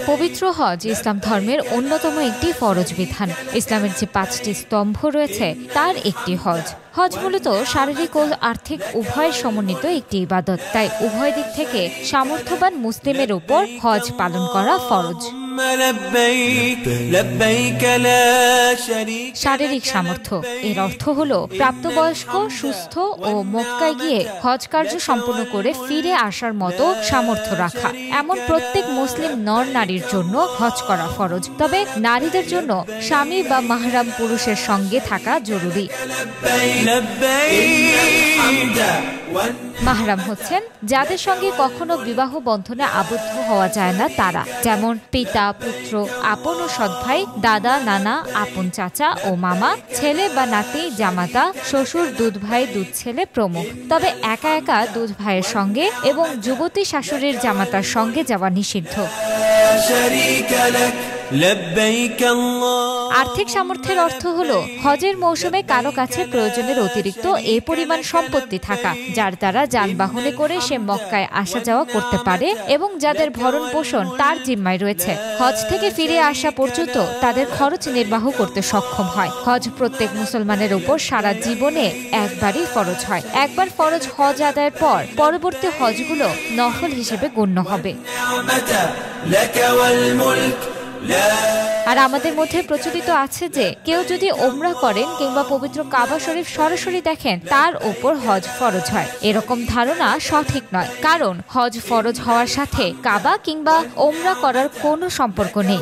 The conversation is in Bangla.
পবিত্র হজ ইসলাম ধর্মের অন্যতম একটি ফরজ বিধান। ইসলামের যে ৫টি স্তম্ভ রয়েছে তার একটি হজ। হজ মূলত শারীরিক ও আর্থিক উভয়ের সমন্বিত একটি ইবাদত, তাই উভয় দিক থেকে সামর্থ্যবান মুসলিমের উপর হজ পালন করা ফরজ। শারীরিক সামর্থ্য এর অর্থ হলো প্রাপ্তবয়স্ক, সুস্থ ও মক্কায় গিয়ে হজ কার্য সম্পন্ন করে ফিরে আসার মতো সামর্থ্য রাখা। এমন প্রত্যেক মুসলিম নর নারীর জন্য হজ করা ফরজ, তবে নারীদের জন্য স্বামী বা মাহরাম পুরুষের সঙ্গে থাকা জরুরি। মাহরাম হচ্ছেন যাদের সঙ্গে কখনো বিবাহ বন্ধনে আবদ্ধ হওয়া যায় না তারা, যেমন পিতা, পুত্র, আপন ও সৎ ভাই, দাদা, নানা, আপন চাচা ও মামা, ছেলে বা নাতি, জামাতা, শ্বশুর, দুধ ভাই, দুধ ছেলে প্রমুখ। তবে একা একা দুধ ভাইয়ের সঙ্গে এবং যুবতী শাশুড়ির জামাতার সঙ্গে যাওয়া নিষিদ্ধ। আর্থিক সামর্থ্যের অর্থ হলো হজের মৌসুমে কারো কাছে প্রয়োজনের অতিরিক্ত এ পরিমাণ সম্পত্তি থাকা, যার দ্বারা যানবাহনে করে সে মক্কায় আসা যাওয়া করতে পারে এবং যাদের ভরণ পোষণ তার জিম্মায় রয়েছে। হজ থেকে ফিরে আসা পর্যন্ত তাদের খরচ নির্বাহ করতে সক্ষম হয়। হজ প্রত্যেক মুসলমানের উপর সারা জীবনে একবারই ফরজ হয়। একবার ফরজ হজ আদায়ের পর পরবর্তী হজগুলো নফল হিসেবে গণ্য হবে। আর আমাদের মধ্যে প্রচলিত আছে যে কেউ যদি ওমরা করেন কিংবা পবিত্র কাবা শরীফ সরাসরি দেখেন তার উপর হজ ফরজ হয়। এরকম ধারণা সঠিক নয়, কারণ হজ ফরজ হওয়ার সাথে কাবা কিংবা ওমরা করার কোনো সম্পর্ক নেই।